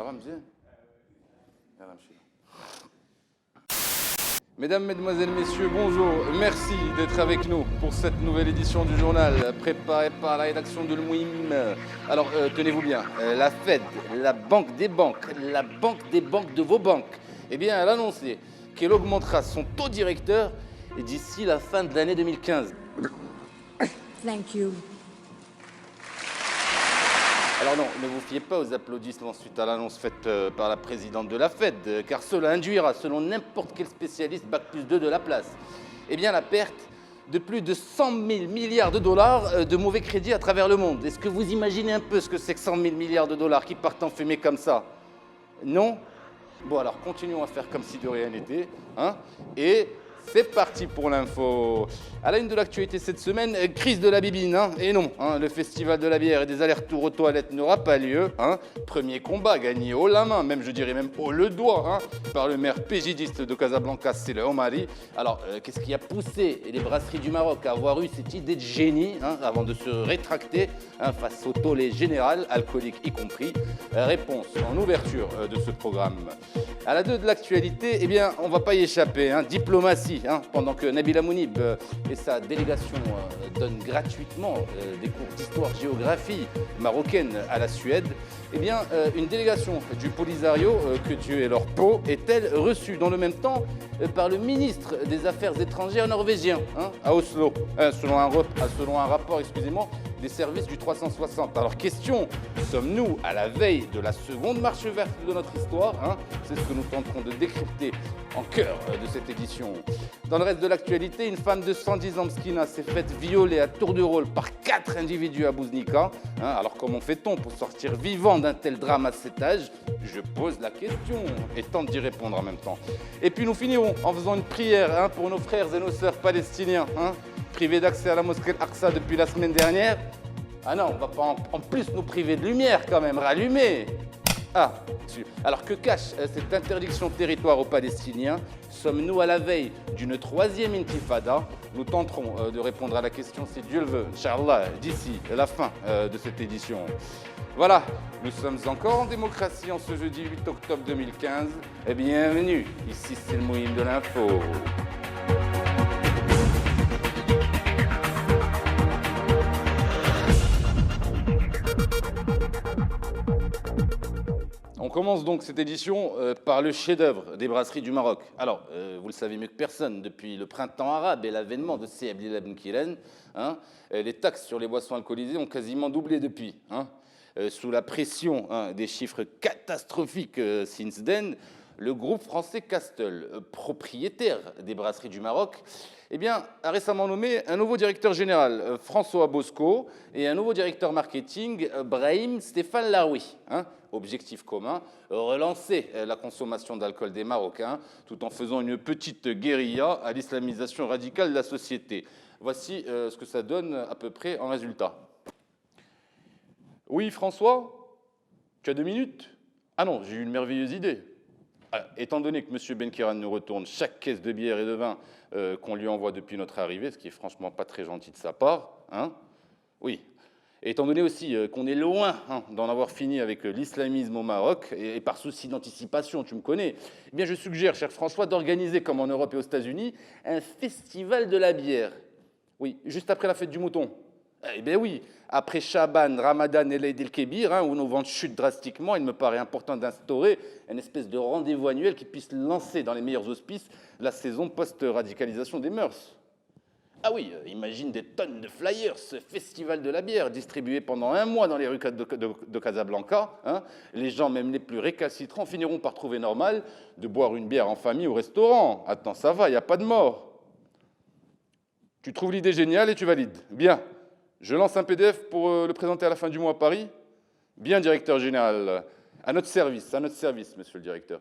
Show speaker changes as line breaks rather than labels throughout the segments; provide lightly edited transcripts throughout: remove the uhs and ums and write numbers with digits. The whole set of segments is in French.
Ça va, monsieur? Mesdames, Mesdemoiselles, Messieurs, bonjour. Merci d'être avec nous pour cette nouvelle édition du journal préparée par la rédaction de l'Mouim. Alors, tenez-vous bien, la Fed, la banque des banques de vos banques, eh bien, elle a annoncé qu'elle augmentera son taux directeur d'ici la fin de l'année 2015.
Thank you.
Alors non, ne vous fiez pas aux applaudissements suite à l'annonce faite par la présidente de la Fed, car cela induira, selon n'importe quel spécialiste Bac+2 de la place, eh bien la perte de plus de 100 000 milliards de dollars de mauvais crédits à travers le monde. Est-ce que vous imaginez un peu ce que c'est que 100 000 milliards de dollars qui partent en fumée comme ça? Non? Bon alors, continuons à faire comme si de rien n'était, hein, et c'est parti pour l'info. À la une de l'actualité cette semaine, crise de la bibine, hein, et non, hein, le festival de la bière et des allers-retours aux toilettes n'aura pas lieu. Hein. Premier combat gagné haut la main, même je dirais même haut le doigt, hein, par le maire pégidiste de Casablanca, c'est le Omari. Alors, qu'est-ce qui a poussé les brasseries du Maroc à avoir eu cette idée de génie, hein, avant de se rétracter hein, face au tollé général, alcoolique y compris? Réponse en ouverture de ce programme. À la 2 de l'actualité, eh bien, on ne va pas y échapper, hein, diplomatie, hein, pendant que Nabila Mounib et sa délégation donnent gratuitement des cours d'histoire-géographie marocaine à la Suède, eh bien, une délégation du Polisario, que Dieu est leur peau, est-elle reçue dans le même temps par le ministre des Affaires étrangères norvégien, hein, à Oslo, selon un rapport, excusez-moi, des services du 360. Alors question, sommes-nous à la veille de la seconde marche verte de notre histoire, hein? C'est ce que nous tenterons de décrypter en cœur de cette édition. Dans le reste de l'actualité, une femme de 110 ans Mskina s'est faite violer à tour de rôle par 4 individus à Bouznika. Hein? Alors comment fait-on pour sortir vivant d'un tel drame à cet âge? Je pose la question et tente d'y répondre en même temps. Et puis nous finirons en faisant une prière hein, pour nos frères et nos sœurs palestiniens, hein, privés d'accès à la mosquée Al-Aqsa depuis la semaine dernière. Ah non, on ne va pas en plus nous priver de lumière quand même, rallumer. Ah, alors que cache cette interdiction de territoire aux Palestiniens? Sommes-nous à la veille d'une 3e intifada? Nous tenterons de répondre à la question, si Dieu le veut, Inch'Allah, d'ici la fin de cette édition. Voilà, nous sommes encore en démocratie en ce jeudi 8 octobre 2015. Et bienvenue, ici c'est le Mouim de l'info. On commence donc cette édition par le chef-d'œuvre des brasseries du Maroc. Alors, vous le savez mieux que personne, depuis le printemps arabe et l'avènement de C. Abdillah Ben Kilen, hein, les taxes sur les boissons alcoolisées ont quasiment doublé depuis. Hein. Sous la pression hein, des chiffres catastrophiques since then, le groupe français Castel, propriétaire des brasseries du Maroc, eh bien, a récemment nommé un nouveau directeur général, François Bosco, et un nouveau directeur marketing, Brahim Stéphane Laroui. Hein. Objectif commun, relancer la consommation d'alcool des Marocains, tout en faisant une petite guérilla à l'islamisation radicale de la société. Voici ce que ça donne à peu près en résultat. Oui, François, tu as 2 minutes? Ah non, j'ai eu une merveilleuse idée. Étant donné que M. Benkiran nous retourne chaque caisse de bière et de vin qu'on lui envoie depuis notre arrivée, ce qui est franchement pas très gentil de sa part, hein, oui. Et étant donné aussi qu'on est loin hein, d'en avoir fini avec l'islamisme au Maroc, et par souci d'anticipation, tu me connais, eh bien je suggère, cher François, d'organiser, comme en Europe et aux États-Unis, un festival de la bière. Oui, juste après la fête du mouton. Eh bien oui, après Chaban, Ramadan et l'Eid el-Kébir, hein, où nos ventes chutent drastiquement, il me paraît important d'instaurer une espèce de rendez-vous annuel qui puisse lancer dans les meilleurs auspices la saison post-radicalisation des mœurs. Ah oui, imagine des tonnes de flyers, ce festival de la bière distribué pendant 1 mois dans les rues de Casablanca. Hein. Les gens, même les plus récalcitrants, finiront par trouver normal de boire une bière en famille au restaurant. Attends, ça va, il n'y a pas de mort. Tu trouves l'idée géniale et tu valides. Bien. Je lance un PDF pour le présenter à la fin du mois à Paris. Bien, directeur général. À notre service, monsieur le directeur.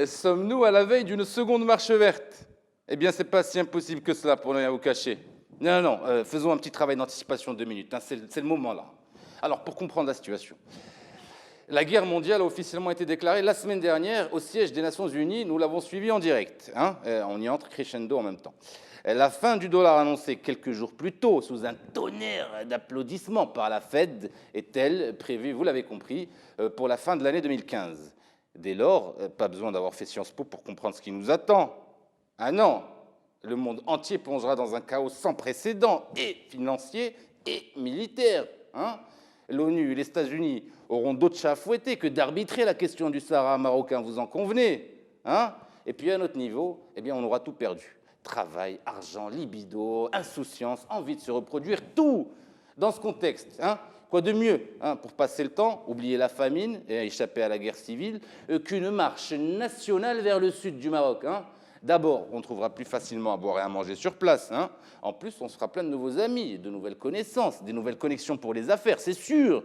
Sommes-nous à la veille d'une seconde marche verte? Eh bien, ce n'est pas si impossible que cela, pour ne rien vous cacher. Non, faisons un petit travail d'anticipation de 2 minutes. Hein, c'est le moment, là. Alors, pour comprendre la situation. La guerre mondiale a officiellement été déclarée la semaine dernière au siège des Nations Unies. Nous l'avons suivi en direct. Hein, on y entre crescendo en même temps. La fin du dollar annoncée quelques jours plus tôt, sous un tonnerre d'applaudissements par la Fed, est-elle prévue, vous l'avez compris, pour la fin de l'année 2015. Dès lors, pas besoin d'avoir fait Sciences Po pour comprendre ce qui nous attend. Ah non, le monde entier plongera dans un chaos sans précédent, et financier et militaire. Hein. L'ONU et les États-Unis auront d'autres chats à fouetter que d'arbitrer la question du Sahara marocain, vous en convenez. Hein. Et puis à un autre niveau, eh bien, on aura tout perdu. Travail, argent, libido, insouciance, envie de se reproduire, tout dans ce contexte. Hein. Quoi de mieux pour passer le temps, oublier la famine et échapper à la guerre civile, qu'une marche nationale vers le sud du Maroc. Hein. D'abord, on trouvera plus facilement à boire et à manger sur place. Hein. En plus, on se fera plein de nouveaux amis, de nouvelles connaissances, des nouvelles connexions pour les affaires, c'est sûr.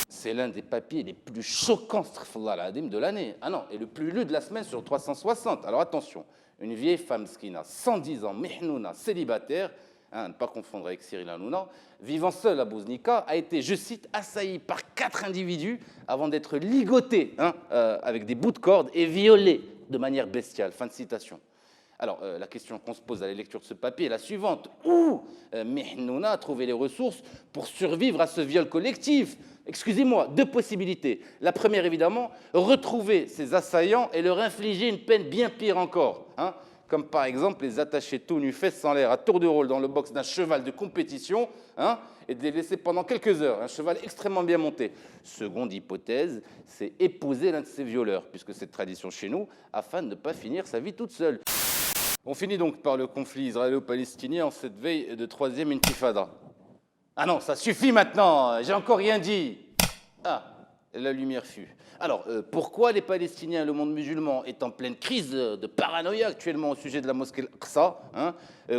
C'est l'un des papiers les plus choquants de l'année. Ah non, et le plus lu de la semaine sur 360. Alors attention, une vieille femme skina, 110 ans, mihnouna, célibataire, ne pas confondre avec Cyril Hanouna, vivant seule à Bouznika, a été, je cite, assaillie par 4 individus avant d'être ligotée avec des bouts de corde et violée de manière bestiale. Fin de citation. Alors, la question qu'on se pose à la lecture de ce papier est la suivante. Où Mihnouna a trouvé les ressources pour survivre à ce viol collectif? Excusez-moi, 2 possibilités. La première, évidemment, retrouver ses assaillants et leur infliger une peine bien pire encore. Hein, comme par exemple les attacher tout nus, fesses en l'air, à tour de rôle dans le box d'un cheval de compétition, hein, et de les laisser pendant quelques heures, un cheval extrêmement bien monté. Seconde hypothèse, c'est épouser l'un de ces violeurs, puisque c'est tradition chez nous, afin de ne pas finir sa vie toute seule. On finit donc par le conflit israélo-palestinien en cette veille de 3e intifada. Ah non, ça suffit maintenant, j'ai encore rien dit. Ah, la lumière fut. Alors, pourquoi les Palestiniens et le monde musulman est en pleine crise de paranoïa actuellement au sujet de la mosquée Al-Aqsa,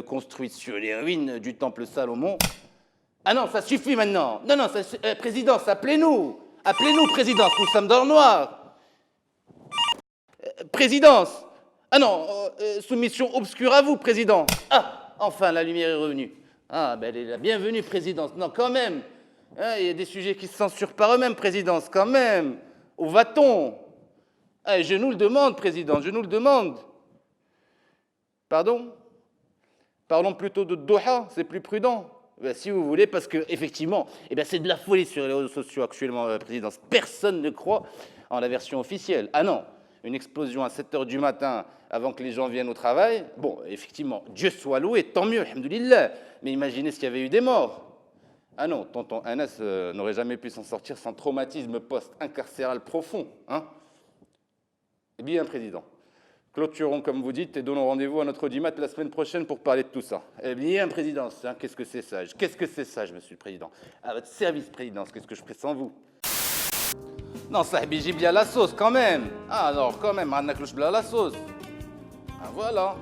construite sur les ruines du temple Salomon? Ah non, ça suffit maintenant. Non, non, présidence, appelez-nous. Appelez-nous, présidence, nous sommes dans le noir. Présidence. Ah non, soumission obscure à vous, président. Ah, enfin, la lumière est revenue. Ah, ben, elle est la bienvenue, présidence. Non, quand même. Hein, il y a des sujets qui se censurent par eux-mêmes, présidence, quand même. Où va-t-on? Ah, je nous le demande, président, je nous le demande. Pardon? Parlons plutôt de Doha, c'est plus prudent. Ben, si vous voulez, parce qu'effectivement, c'est de la folie sur les réseaux sociaux actuellement, présidence. Personne ne croit en la version officielle. Ah non, une explosion à 7 h du matin avant que les gens viennent au travail. Bon, effectivement, Dieu soit loué, tant mieux, alhamdoulilah. Mais imaginez s'il y avait eu des morts. Ah non, tonton Anas n'aurait jamais pu s'en sortir sans traumatisme post-incarcéral profond. Hein. Eh bien, président, clôturons comme vous dites et donnons rendez-vous à notre audimat la semaine prochaine pour parler de tout ça. Eh bien, présidence, qu'est-ce que c'est sage? Qu'est-ce que c'est sage, monsieur le président? À votre service, présidence, qu'est-ce que je ferai sans vous? Non, ça j'ai bien la sauce quand même. Ah non, quand même, Anna cloche la sauce. Ah voilà.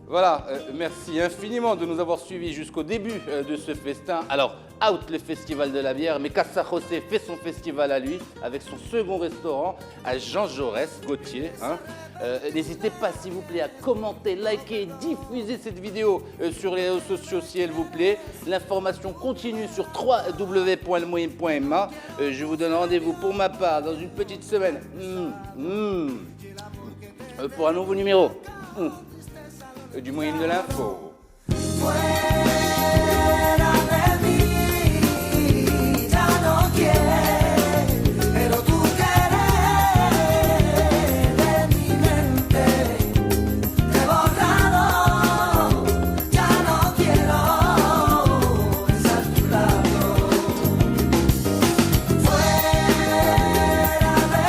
Voilà, merci infiniment de nous avoir suivis jusqu'au début de ce festin. Alors, out le festival de la bière, mais Casa José fait son festival à lui, avec son second restaurant à Jean Jaurès, Gauthier. Hein. N'hésitez pas, s'il vous plaît, à commenter, liker, diffuser cette vidéo sur les réseaux sociaux, s'il vous plaît. L'information continue sur www.lemoyen.ma. Je vous donne rendez-vous pour ma part dans une petite semaine pour un nouveau numéro. Du moyen de l'info.